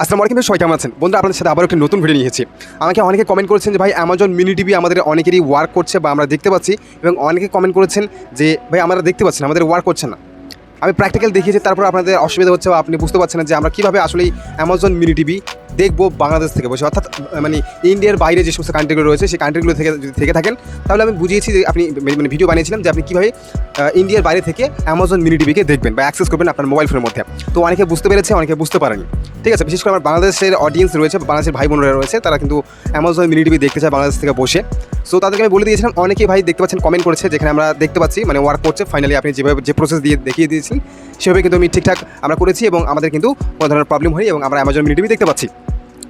আসসালামু আলাইকুম, সবাই কেমন আছেন বন্ধুরা? আপনাদের সাথে আবার একটি নতুন ভিডিও নিয়ে এসেছি। আমাকে অনেকে কমেন্ট করেছেন যে ভাই অ্যামাজন মিনি টিভি আমাদের অনেকেরই ওয়ার্ক করছে বা আমরা দেখতে পাচ্ছি, এবং অনেকে কমেন্ট করেছেন যে ভাই আমরা দেখতে পাচ্ছি না, আমাদের ওয়ার্ক করছে না। আমি প্র্যাকটিক্যাল দেখিয়েছি, তারপর আপনাদের অসুবিধা হচ্ছে বা আপনি বুঝতে পারছেন না যে আমরা কীভাবে আসলে অ্যামাজন মিনি টিভি দেখবো বাংলাদেশ থেকে বসে, অর্থাৎ মানে ইন্ডিয়ার বাইরে যে সমস্ত কান্ট্রিগুলো রয়েছে সেই কান্ট্রিগুলো থেকে যদি থেকে থাকেন, তাহলে আমি বুঝিয়েছি যে আপনি মানে ভিডিও বানিয়েছিলাম যে আপনি কীভাবে ইন্ডিয়ার বাইরে থেকে অ্যামাজন মিনি টিভিকে দেখবেন বা অ্যাক্সেস করবেন আপনার মোবাইল ফোনের মধ্যে। তো অনেকে বুঝতে পেরেছে, অনেকে বুঝতে পারেনি। ঠিক আছে, বিশেষ করে আমার বাংলাদেশের অডিয়েন্স রয়েছে, বাংলাদেশের ভাই বোনেরা রয়েছে, তারা কিন্তু অ্যামাজন মিনি টিভি দেখতে চায় বাংলাদেশ থেকে বসে। সো তাদেরকে আমি বলে দিয়েছিলাম, অনেকেই ভাই দেখতে পাচ্ছেন কমেন্ট করেছে, যেখানে আমরা দেখতে পাচ্ছি মানে ওয়ার্ক করছে। ফাইনালি আপনি যেভাবে যে প্রসেস দিয়ে দেখিয়ে দিয়েছেন সেভাবে কিন্তু আমি ঠিকঠাক আমরা করেছি এবং আমাদের কিন্তু কোনো ধরনের প্রবলেম হয়নি এবং আমরা অ্যামাজন মিনি টিভি দেখতে পাচ্ছি।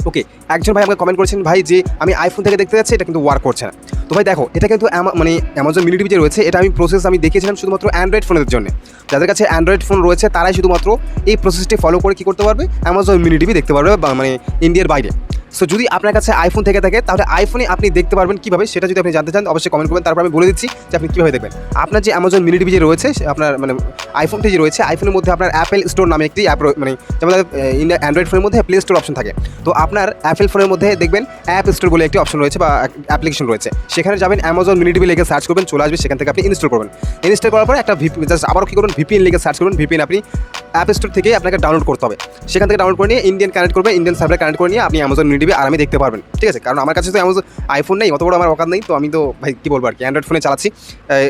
ওকে, একজন ভাই আমাকে কমেন্ট করেছেন ভাই যে আমি আইফোন থেকে দেখতে যাচ্ছি, এটা কিন্তু ওয়ার্ক করছে না। তো ভাই দেখো, এটা কিন্তু মানে অ্যামাজন মিনি টিভি যে রয়েছে, এটা আমি প্রসেস আমি দেখিয়েছিলাম শুধুমাত্র অ্যান্ড্রয়েড ফোনের জন্য। যাদের কাছে অ্যান্ড্রয়েড ফোন রয়েছে তারাই শুধুমাত্র এই প্রসেসটি ফলো করে কী করতে পারবে, অ্যামাজন মিনি টিভি দেখতে পারবে মানে ইন্ডিয়ার বাইরে। সো যদি আপনার কাছে আইফোন থেকে থাকে তাহলে আইফোনে আপনি দেখতে পারবেন কীভাবে, সেটা যদি আপনি জানতে চান অবশ্যই কমেন্ট করবেন, তারপর আমি বলে দিচ্ছি যে আপনি কীভাবে দেখবেন। আপনার যে অ্যামাজন মিনি টিভি যে রয়েছে, আপনার মানে আইফোনটি যে রয়েছে, আইফোনের মধ্যে আপনার অ্যাপেল স্টোর নামে একটি অ্যাপ, মানে যেমন অ্যান্ড্রয়েড ফোনের মধ্যে প্লে স্টোর অপশন থাকে, তো আপনার অ্যাপেল ফোনের মধ্যে দেখবেন অ্যাপ স্টোর বলে একটি অপশন রয়েছে বা অ্যাপ্লিকেশন রয়েছে। সেখানে যাবেন, অ্যামাজন মিনি টিভি লিখে সার্চ করবেন, চলে আসবে, সেখান থেকে আপনি ইনস্টল করবেন। ইনস্টল করার পরে একটা জাস্ট আবারও কী করবেন, ভিপিএন লিখে সার্চ করবেন। ভিপিএন আপনি অ্যাপ স্টোর থেকে আপনাকে ডাউনলোড করতে হবে, সেখান থেকে ডাউনলোড করে নিয়ে ইন্ডিয়ান কানেক্ট করবে, ইন্ডিয়ান সার্ভারে কানেক্ট করে নিয়ে আপনি অ্যামাজন মিনি টিভি আরামে দেখতে পারবেন। ঠিক আছে, কারণ আমার কাছে তো অ্যামাজন আইফোন নেই, অত বড় আমার অকাত নেই, তো আমি তো ভাই কী বলবো আর কি, অ্যান্ড্রয়েড ফোনে চালাচ্ছি।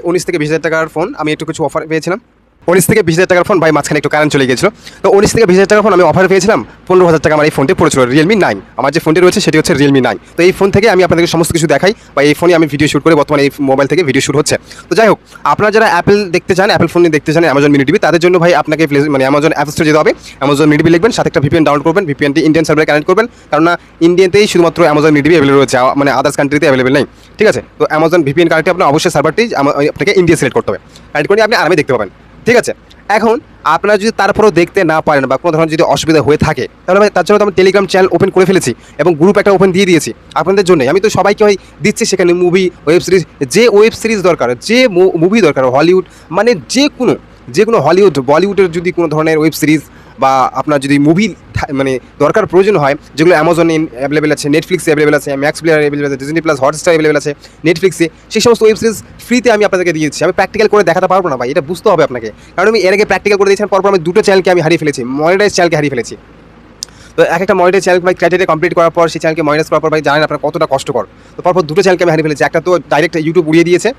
19 থেকে 20 হাজার টাকার ফোন, আমি একটু কিছু অফার পেয়েছিলাম। 19 থেকে 20 হাজার টাকার ফোন ভাই, মাঝখানে একটু কারেন্ট চলে গিয়েছিল, তো 19 থেকে 20 হাজার টাকার ফোন আমি অফার পেয়েছিলাম। 15,000 টাকা আমার এই ফোনটি পড়েছিল, রিয়েলমি 9। আমার যে ফোনটি রয়েছে সেটি হচ্ছে রিয়েলমি 9। তো এই ফোন থেকে আমি আপনাদেরকে সমস্ত কিছু দেখাই বা এই ফোনে আমি ভিডিও শ্যুট করে, বর্তমানে এই মোবাইল থেকে ভিডিও শ্যুট হচ্ছে। তো যাই হোক, আপনারা যারা অ্যাপেল দেখতে চান, অ্যাপেল ফোন দেখতে চান অ্যামাজন মিনি টিভি, তাদের জন্য ভাই আপনাকে মানে অ্যামাজন অ্যাপ স্টোরে যেতে হবে, অ্যামাজন মিনি টিভি লিখবেন, সাথে একটা ভিপিএন ডাউনলোড করবেন, ভিপিএনটি ইন্ডিয়ান সার্ভারে কানেক্ট করবেন, কারণ ইন্ডিয়াতেই শুধুমাত্র অ্যামাজন মিনি টিভি অ্যাভেলেবল রয়েছে, মানে আদার্স কান্ট্রিতে অ্যাভেলেবল নেই। ঠিক আছে, তো অ্যামাজন ভিপিএন কানেক্টে আপনার অবশ্যই সার্ভারটি আপনাকে ইন্ডিয়া সিলেক্ট করতে হবে, কানেক্ট করে আপনি আরামে দেখতে পাবেন। ঠিক আছে, এখন আপনারা যদি তারপরেও দেখতে না পারেন বা কোনো ধরনের যদি অসুবিধা হয়ে থাকে, তাহলে ভাই তার জন্য তো আমি টেলিগ্রাম চ্যানেল ওপেন করে ফেলেছি এবং গ্রুপ একটা ওপেন দিয়ে দিয়েছি আপনাদের জন্য। আমি তো সবাইকে ভাই দিচ্ছি, সেখানে মুভি, ওয়েব সিরিজ, যে ওয়েব সিরিজ দরকার, যে মুভি দরকার, হলিউড মানে যে কোনো হলিউড বলিউডের যদি কোনো ধরনের ওয়েব সিরিজ বা আপনার যদি মুভি মানে দরকার প্রয়োজন হয়, যেগুলো অ্যামাজনে অ্যাভেলেবেল আছে, নেটফ্লিক্সে অ্যাভেলেবেল আছে, ম্যাক্স প্লেয়ার অ্যাভেলেবেল আছে, ডিজনি প্লাস, হটস্টার অ্যাভেলেবেল আছে, নেটফ্লিক্সে, সেই সমস্ত ওয়েব সিরিজ ফ্রিতে আমি আপনাদেরকে দিয়েছি। আমি প্র্যাকটিক্যাল করে দেখাতে পারবো না ভাই, এটা বুঝতে হবে আপনাকে, কারণ আমি এর আগে প্র্যাকটিক্যাল করে দিয়েছিলাম, পরপর আমি দুটো চ্যানেলকে আমি হারিয়ে ফেলেছি, মনিটাইজ চ্যানেলকে হারিয়ে ফেলেছি। তো এক একটা মনিটাইজ চ্যানেল ভাই ক্রাইটেরিয়া কমপ্লিট করার পর সেই চ্যানেলকে মনিটাইজ করার পর ভাই জানেন আপনারা কতটা কষ্টকর। তো পরপর দুটো চ্যানেলকে আমি হারিয়ে ফেলেছি, একটা তো ডাইরেক্ট ইউটিউব উড়িয়ে দিয়েছে,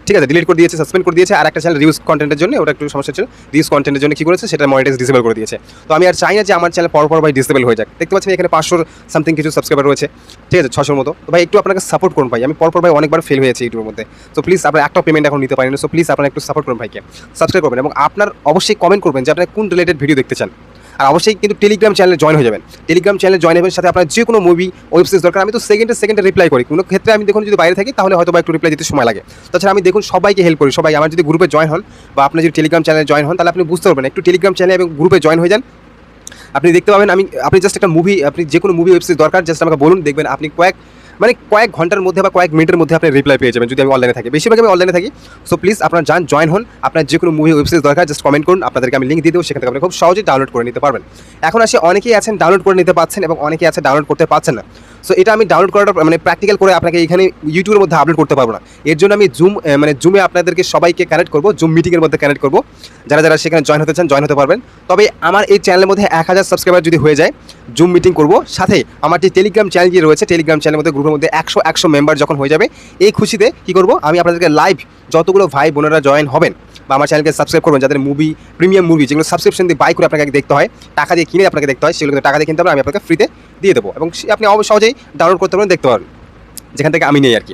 ঠিক আছে, ডিলিট করে দিয়েছে, সাসপেন্ড করে দিয়েছে, আর একটা চ্যানেল রিউজ কন্টেন্টের জন্য, ওটা একটু সমস্যা ছিল, রিউজ কন্টেন্টের জন্য কী করেছে, সেটা মনিটাইজ ডিসেবল করে দিয়েছে। তো আমি আর চাই না যে আমার চ্যানেল পরপর ভাই ডিসেবল হয়ে যাক। দেখতে পাচ্ছেন এখানে 500 সামথিং কিছু সাবস্ক্রাইবার রয়েছে, ঠিক আছে, 600 মতো। তো ভাই একটু আপনাকে সাপোর্ট করুন ভাই, আমি পরপর ভাই অনেকবার ফেল হয়েছে ইউটিউবের মধ্যে। তো প্লিজ আপনার একটা পেমেন্ট এখন নিতে পারেন, সো প্লিজ আপনারা একটু সাপোর্ট করুন ভাইকে, সাবস্ক্রাইব করবেন এবং আপনার অবশ্যই কমেন্ট করবেন যে আপনারা কোন রিলেটেড ভিডিও দেখতে চান। আর অবশ্যই কিন্তু টেলিগ্রাম চ্যানেলে জয়েন হয়ে যাবেন, টেলিগ্রাম চ্যানেলে জয়েন হবেন, সাথে আপনার যে কোনো মুভি, ওয়েব সিরিজ দরকার, আমি তো সেকেন্ডে রিপ্লাই করি। কোনো ক্ষেত্রে আমি দেখুন যদি বাইরে থাকি তাহলে হয়তো বা একটু রিপ্লাই দিতে সময় লাগে। তাছাড়া আমি দেখুন সবাইকে হেল্প করি, সবাই আমার যদি গ্রুপে জয়েন হন বা আপনি যদি টেলিগ্রাম চ্যানেলে জয়েন হন, তাহলে আপনি বুঝতে পারবেন, একটু টেলিগ্রাম চ্যানেলে এবং গ্রুপে জয়েন হয়ে যান, আপনি দেখতে পাবেন আপনি জাস্ট একটা মুভি, আপনি যে কোনো মুভি ওয়েব সিরিজ দরকার জাস্ট আমাকে বলুন, দেখবেন আপনি কয়েক ঘন্টার মধ্যে বা কয়েক মিনিটের মধ্যে আপনি রিপ্লাই পেয়ে যাবেন, যদি আমি অনলাইনে থাকি। বেশিরভাগ আমি অনলাইনে থাকি। সো প্লিজ আপনারা জয়েন হন, আপনার যে কোনো মুভি ওয়েব সিরিজ দরকার জাস্ট কমেন্ট করুন, আপনাদেরকে আমি লিঙ্ক দিয়ে দেবো, সেখান থেকে আপনি খুব সহজেই ডাউনলোড করে নিতে পারবেন। এখন আসে অনেকেই আছেন ডাউনলোড করে নিতে পারছেন এবং অনেকেই আছে ডাউনলোড করতে পারছেন না। সো এটা আমি ডাউনলোড করাটা মানে প্র্যাকটিক্যাল করে আপনাকে এখানে ইউটিউবের মধ্যে আপলোড করতে পারবো না। এর জন্য আমি জুমে আপনাদেরকে সবাইকে কানেক্ট করবো, জুম মিটিংয়ের মধ্যে কানেক্ট করবো। যারা সেখানে জয়েন হতে চান জয়েন হতে পারবেন। তবে আমার এই চ্যানেলের মধ্যে 1000 সাবস্ক্রাইবার যদি হয়ে যায়, জুম মিটিং করবো, সাথে আমার যে টেলিগ্রাম চ্যানেল যে রয়েছে, টেলিগ্রাম চ্যানেলের মধ্যে গ্রুপের মধ্যে 100 মেম্বার যখন হয়ে যাবে, এই খুশিতে কী করবো, আমি আপনাদেরকে লাইভ যতগুলো ভাই বোনেরা জয়েন হবেন বা আমার চ্যানেলকে সাবস্ক্রাইব করবেন, যাদের মুভি, প্রিমিয়াম মুভি যেগুলো সাবস্ক্রিপশন দিয়ে বাই করে আপনাকে দেখতে হয়, টাকা দিয়ে কিনে আপনাকে দেখতে হয়, সেগুলো কিন্তু টাকা দিয়ে কিনতে হবে, আমি আপনাকে ফ্রিতে দিয়ে দেবো এবং আপনি সহজেই ডাউনলোড করতে পারবেন, দেখতে পারবেন, যেখান থেকে আমি নেই আর কি।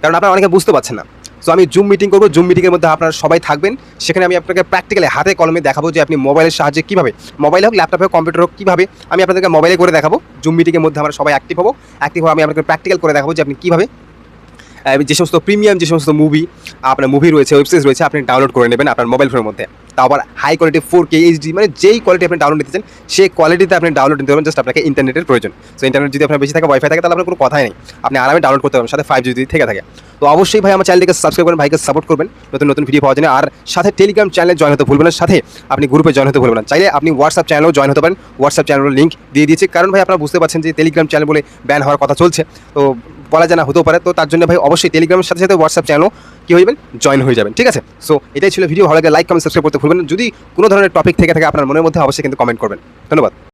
কারণ আপনারা অনেকে বুঝতে পারছেন না। সো আমি জুম মিটিং করবো, জুম মিটিংয়ের মধ্যে আপনারা সবাই থাকবেন, সেখানে আমি আপনাকে প্র্যাকটিক্যালি হাতে কলমে দেখাবো যে আপনি মোবাইলের সাহায্যে কীভাবে, মোবাইল হোক, ল্যাপটপ হোক, কম্পিউটার হোক, কীভাবে আমি আপনাদেরকে মোবাইলে করে দেখাবো। জুম মিটিংয়ের মধ্যে আমরা সবাই অ্যাক্টিভ হবো, আমি আপনাকে প্র্যাকটিক্যাল করে দেখাবো যে আপনি কীভাবে যে সমস্ত প্রিমিয়াম যে সমস্ত আপনার মুভি রয়েছে, ওয়েব সিরিজ রয়েছে, আপনি ডাউনলোড করে নেবেন আপনার মোবাইল ফোনের মধ্যে। তাও আবার হাই কোয়ালিটি 4K HD, মানে যেই কোয়ালিটি আপনি ডাউনলোড নিতে চান সেই কোয়ালিটিতে আপনি ডাউনলোড নিতে পারবেন, জাস্ট আপনাকে ইন্টারনেটের প্রয়োজন। সো ইন্টারনেট যদি আপনার বেশি থাকে, ওয়াইফাই থাকে, তাহলে আপনার কোনো কথাই নেই, আপনি আরামে ডাউনলোড করতে পারবেন, সাথে 5G যদি থেকে থাকে। তো অবশ্যই ভাই আমার চ্যানেলটিকে সাবস্ক্রাইব করবেন, ভাইকে সাপোর্ট করবেন নতুন নতুন ভিডিও পাওয়ার জন্য। আর সাথে টেলিগ্রাম চ্যানেলে জয়েন হতে ভুলবেন না, সাথে আপনি গ্রুপে জয়েন হতে ভুলবেন না। চাইলে আপনি হোয়াটসঅ্যাপ চ্যানেলেও জয়েন হতে পারেন, হোয়াটসঅ্যাপ চ্যানেলের লিঙ্ক দিয়ে দিয়েছি। কারণ ভাই আপনারা বুঝতে পারছেন যে টেলিগ্রাম চ্যানেল বলে ব্যান হওয়ার কথা চলছে, তো বলা জানা হতেও পারে। তো তার জন্য ভাই অবশ্যই টেলিগ্রামের সাথে সাথে হোয়াটসঅ্যাপ চ্যানেলও কী হয়ে যাবেন, জয়েন হয়ে যাবেন, ঠিক আছে। সো এটাই ছিল ভিডিও। ভালো লাগে লাইক কমেন্ট সাবস্ক্রাইব করতে ভুলবেন না। যদি কোনো ধরনের টপিক থেকে থাকে আপনার মনের মধ্যে, অবশ্যই কিন্তু কমেন্ট করবেন। ধন্যবাদ।